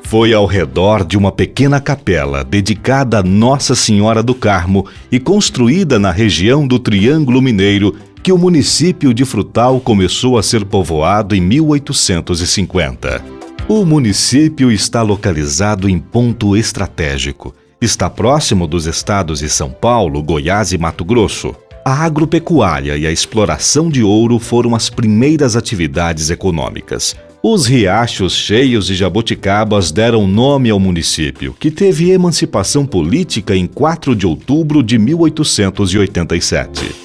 Foi ao redor de uma pequena capela dedicada a Nossa Senhora do Carmo e construída na região do Triângulo Mineiro que o município de Frutal começou a ser povoado em 1850. O município está localizado em ponto estratégico. Está próximo dos estados de São Paulo, Goiás e Mato Grosso. A agropecuária e a exploração de ouro foram as primeiras atividades econômicas. Os riachos cheios de jabuticabas deram nome ao município, que teve emancipação política em 4 de outubro de 1887.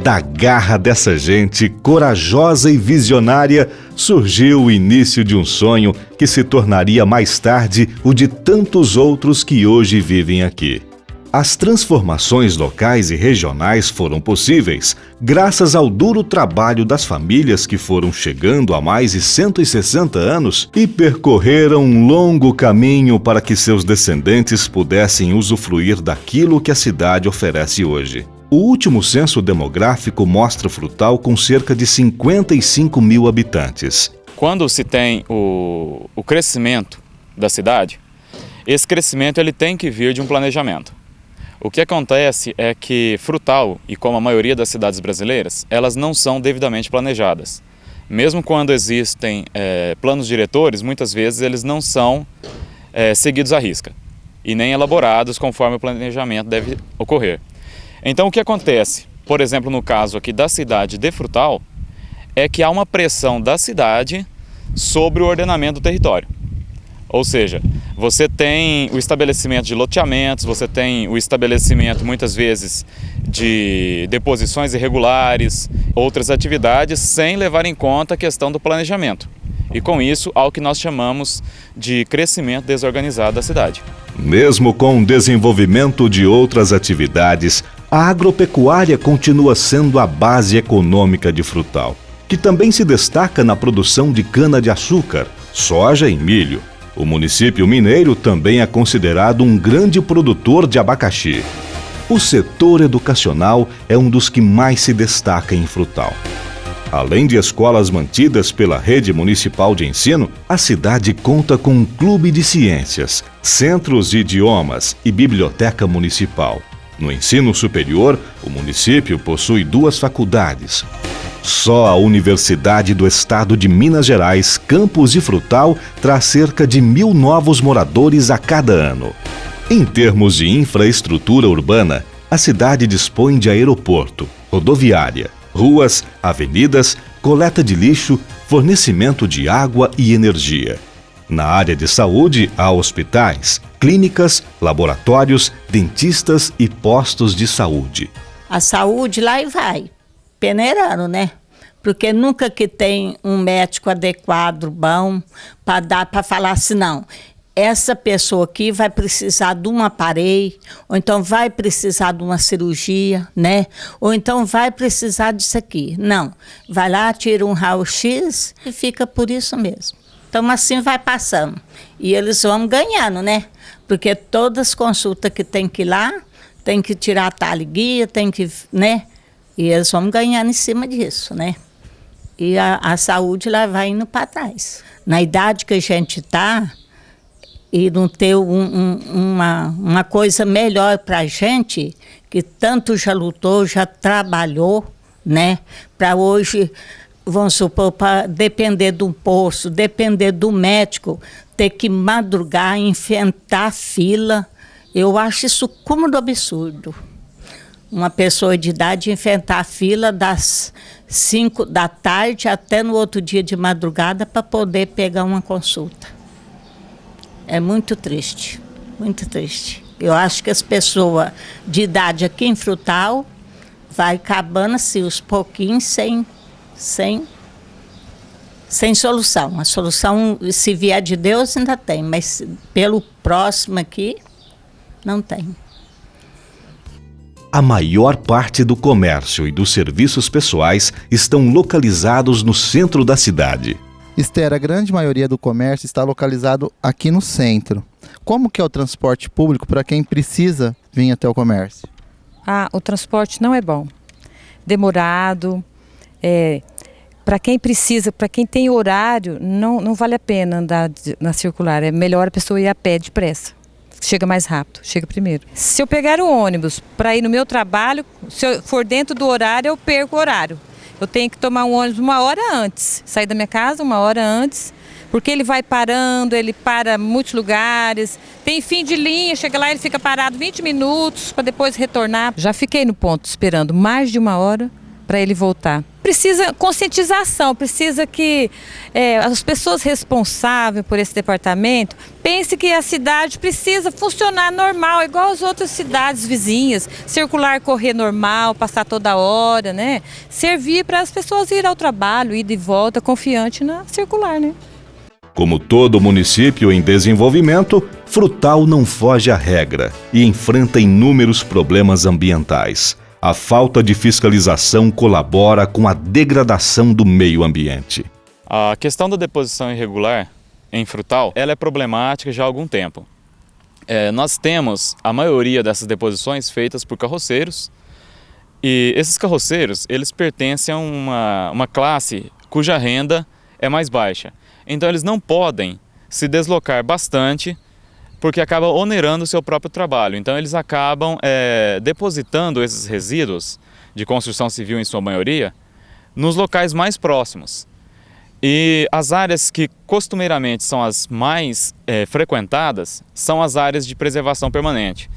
Da garra dessa gente corajosa e visionária surgiu o início de um sonho que se tornaria mais tarde o de tantos outros que hoje vivem aqui. As transformações locais e regionais foram possíveis graças ao duro trabalho das famílias que foram chegando há mais de 160 anos e percorreram um longo caminho para que seus descendentes pudessem usufruir daquilo que a cidade oferece hoje. O último censo demográfico mostra Frutal com cerca de 55 mil habitantes. Quando se tem o crescimento da cidade, esse crescimento ele tem que vir de um planejamento. O que acontece é que Frutal, e como a maioria das cidades brasileiras, elas não são devidamente planejadas. Mesmo quando existem planos diretores, muitas vezes eles não são seguidos à risca e nem elaborados conforme o planejamento deve ocorrer. Então o que acontece, por exemplo, no caso aqui da cidade de Frutal, é que há uma pressão da cidade sobre o ordenamento do território. Ou seja, você tem o estabelecimento de loteamentos, você tem o estabelecimento muitas vezes de deposições irregulares, outras atividades sem levar em conta a questão do planejamento. E com isso, há o que nós chamamos de crescimento desorganizado da cidade. Mesmo com o desenvolvimento de outras atividades, a agropecuária continua sendo a base econômica de Frutal, que também se destaca na produção de cana-de-açúcar, soja e milho. O município mineiro também é considerado um grande produtor de abacaxi. O setor educacional é um dos que mais se destaca em Frutal. Além de escolas mantidas pela rede municipal de ensino, a cidade conta com um clube de ciências, centros de idiomas e biblioteca municipal. No ensino superior, o município possui 2 faculdades. Só a Universidade do Estado de Minas Gerais, campus de Frutal, traz cerca de 1.000 novos moradores a cada ano. Em termos de infraestrutura urbana, a cidade dispõe de aeroporto, rodoviária, ruas, avenidas, coleta de lixo, fornecimento de água e energia. Na área de saúde, há hospitais, clínicas, laboratórios, dentistas e postos de saúde. A saúde lá e vai, peneirando, né? Porque nunca que tem um médico adequado, bom, para falar assim, não, essa pessoa aqui vai precisar de um aparelho, ou então vai precisar de uma cirurgia, né? Ou então vai precisar disso aqui. Não, vai lá, tira um raio-x e fica por isso mesmo. Então assim vai passando. E eles vão ganhando, né? Porque todas as consultas que tem que ir lá, tem que tirar a talha-guia, tem que, né? E eles vão ganhando em cima disso, né? E a saúde lá vai indo para trás. Na idade que a gente está, e não ter uma coisa melhor para a gente, que tanto já lutou, já trabalhou, né? Para hoje, vamos supor, para depender de um posto, depender do médico, ter que madrugar, enfrentar fila. Eu acho isso como do absurdo. Uma pessoa de idade enfrentar a fila das 5 da tarde até no outro dia de madrugada para poder pegar uma consulta. É muito triste, muito triste. Eu acho que as pessoas de idade aqui em Frutal vai acabando assim, os pouquinhos sem solução. A solução, se vier de Deus, ainda tem, mas pelo próximo aqui, não tem. A maior parte do comércio e dos serviços pessoais estão localizados no centro da cidade. Esther, a grande maioria do comércio está localizado aqui no centro. Como que é o transporte público para quem precisa vir até o comércio? O transporte não é bom. Demorado, para quem precisa, para quem tem horário, não vale a pena andar na circular. É melhor a pessoa ir a pé depressa. Chega mais rápido, chega primeiro. Se eu pegar o ônibus para ir no meu trabalho, se eu for dentro do horário, eu perco o horário. Eu tenho que tomar um ônibus 1 hora antes, sair da minha casa 1 hora antes, porque ele vai parando, ele para em muitos lugares, tem fim de linha, chega lá ele fica parado 20 minutos para depois retornar. Já fiquei no ponto esperando mais de 1 hora para ele voltar. Precisa conscientização, precisa que as pessoas responsáveis por esse departamento pensem que a cidade precisa funcionar normal, igual as outras cidades vizinhas, circular, correr normal, passar toda hora, né? Servir para as pessoas irem ao trabalho, ir de volta confiante na circular, né? Como todo município em desenvolvimento, Frutal não foge à regra e enfrenta inúmeros problemas ambientais. A falta de fiscalização colabora com a degradação do meio ambiente. A questão da deposição irregular em Frutal, ela é problemática já há algum tempo. Nós temos a maioria dessas deposições feitas por carroceiros, e esses carroceiros, eles pertencem a uma classe cuja renda é mais baixa. Então eles não podem se deslocar bastante, porque acaba onerando o seu próprio trabalho. Então eles acabam depositando esses resíduos de construção civil, em sua maioria, nos locais mais próximos. E as áreas que costumeiramente são as mais frequentadas são as áreas de preservação permanente.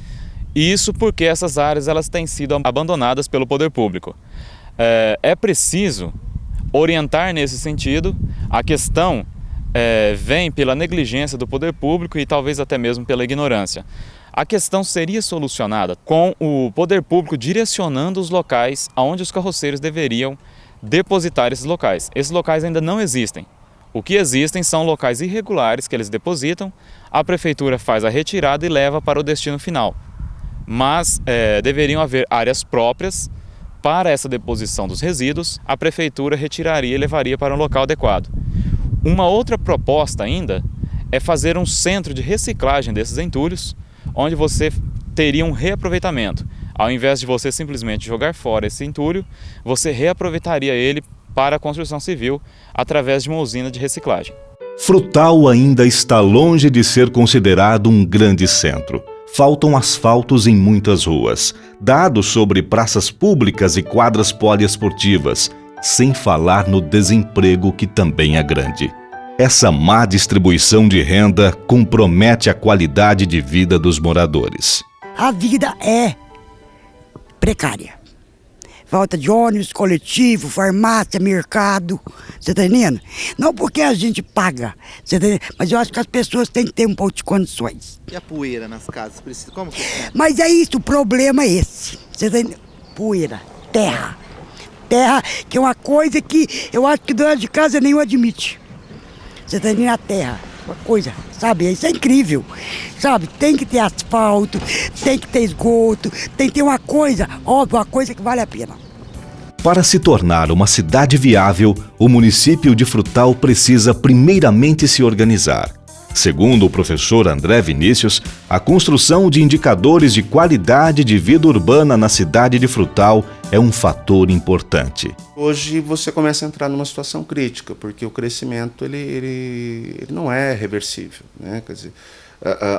Isso porque essas áreas elas têm sido abandonadas pelo poder público. É preciso orientar nesse sentido. A questão vem pela negligência do poder público e talvez até mesmo pela ignorância. A questão seria solucionada com o poder público direcionando os locais aonde os carroceiros deveriam depositar esses locais. Esses locais ainda não existem. O que existem são locais irregulares que eles depositam, a prefeitura faz a retirada e leva para o destino final. Mas deveriam haver áreas próprias para essa deposição dos resíduos, a prefeitura retiraria e levaria para um local adequado. Uma outra proposta ainda é fazer um centro de reciclagem desses entulhos, onde você teria um reaproveitamento. Ao invés de você simplesmente jogar fora esse entulho, você reaproveitaria ele para a construção civil através de uma usina de reciclagem. Frutal ainda está longe de ser considerado um grande centro. Faltam asfaltos em muitas ruas, dados sobre praças públicas e quadras poliesportivas, sem falar no desemprego que também é grande. Essa má distribuição de renda compromete a qualidade de vida dos moradores. A vida é precária. Falta de ônibus, coletivo, farmácia, mercado, você tá entendendo? Não porque a gente paga, você tá entendendo? Mas eu acho que as pessoas têm que ter um pouco de condições. E a poeira nas casas? Como que é? Mas é isso, o problema é esse. Você tá entendendo? Poeira, terra. Terra, que é uma coisa que eu acho que dona de casa nenhum admite. Você tá entendendo? A terra, uma coisa, sabe? Isso é incrível, sabe? Tem que ter asfalto, tem que ter esgoto, tem que ter uma coisa, óbvio, uma coisa que vale a pena. Para se tornar uma cidade viável, o município de Frutal precisa primeiramente se organizar. Segundo o professor André Vinícius, a construção de indicadores de qualidade de vida urbana na cidade de Frutal é um fator importante. Hoje você começa a entrar numa situação crítica, porque o crescimento ele não é reversível, né? Quer dizer,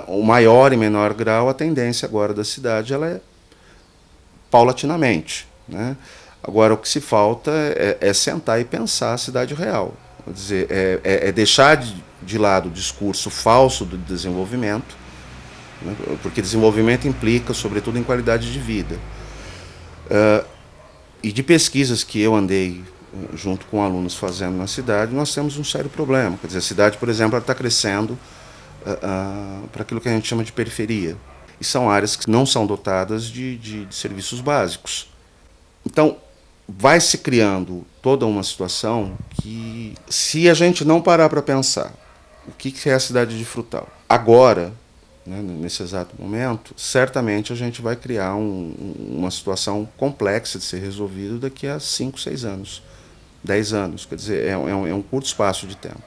o maior e menor grau, a tendência agora da cidade ela é paulatinamente, né? Agora o que se falta é sentar e pensar a cidade real. Quer dizer, deixar de lado o discurso falso do desenvolvimento, né? Porque desenvolvimento implica, sobretudo, em qualidade de vida. E de pesquisas que eu andei junto com alunos fazendo na cidade, nós temos um sério problema. Quer dizer, a cidade, por exemplo, está crescendo para aquilo que a gente chama de periferia. E são áreas que não são dotadas de serviços básicos. Então, vai se criando toda uma situação que, se a gente não parar para pensar o que é a cidade de Frutal agora, né, nesse exato momento, certamente a gente vai criar uma situação complexa de ser resolvida daqui a 5, 6 anos, 10 anos. Quer dizer, é um curto espaço de tempo.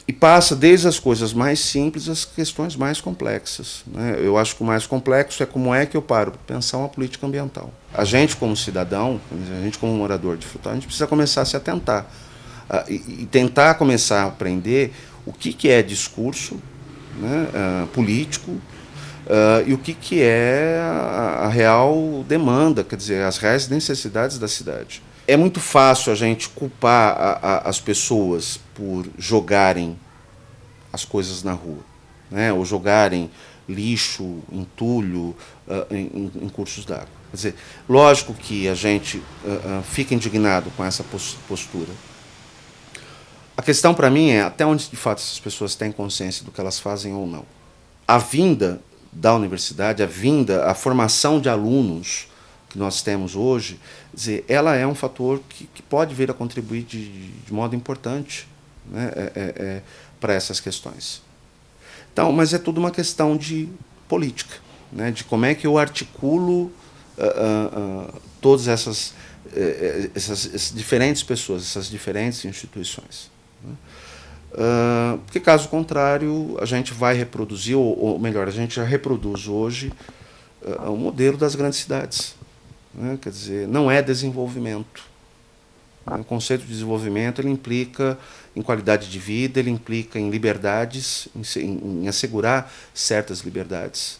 E passa desde as coisas mais simples às questões mais complexas, né? Eu acho que o mais complexo é como é que eu paro para pensar uma política ambiental. A gente como cidadão, a gente como morador de Frutal, a gente precisa começar a se atentar e tentar começar a aprender o que é discurso, né, político, e o que é a real demanda, quer dizer, as reais necessidades da cidade. É muito fácil a gente culpar as pessoas por jogarem as coisas na rua, né, ou jogarem lixo, entulho em cursos d'água. Quer dizer, lógico que a gente fica indignado com essa postura. A questão para mim é até onde de fato essas pessoas têm consciência do que elas fazem ou não. A vinda da universidade, a formação de alunos que nós temos hoje, quer dizer, ela é um fator que pode vir a contribuir de modo importante, né, para essas questões. Então, mas é tudo uma questão de política, né, de como é que eu articulo todas essas diferentes pessoas, essas diferentes instituições. Né? Porque, caso contrário, a gente vai reproduzir, ou melhor, a gente já reproduz hoje o modelo das grandes cidades. Né? Quer dizer, não é desenvolvimento. O conceito de desenvolvimento ele implica em qualidade de vida, ele implica em liberdades, em assegurar certas liberdades.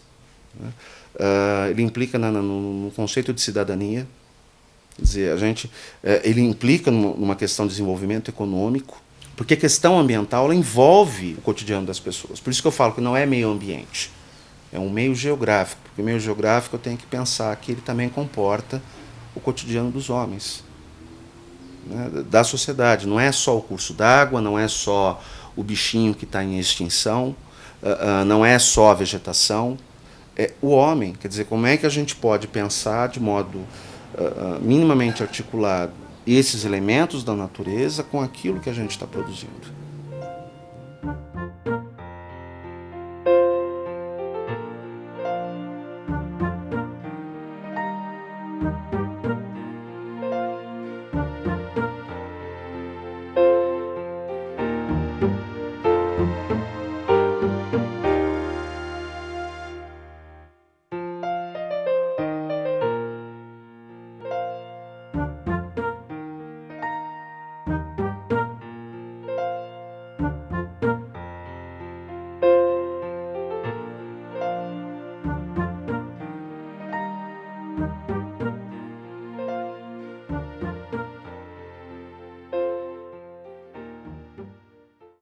Né? Ele implica no conceito de cidadania. Quer dizer, ele implica numa questão de desenvolvimento econômico, porque a questão ambiental ela envolve o cotidiano das pessoas. Por isso que eu falo que não é meio ambiente, é um meio geográfico. Porque o meio geográfico eu tenho que pensar que ele também comporta o cotidiano dos homens, né, da sociedade. Não é só o curso d'água, não é só o bichinho que está em extinção, não é só a vegetação, é o homem. Quer dizer, como é que a gente pode pensar de modo minimamente articulado esses elementos da natureza com aquilo que a gente está produzindo.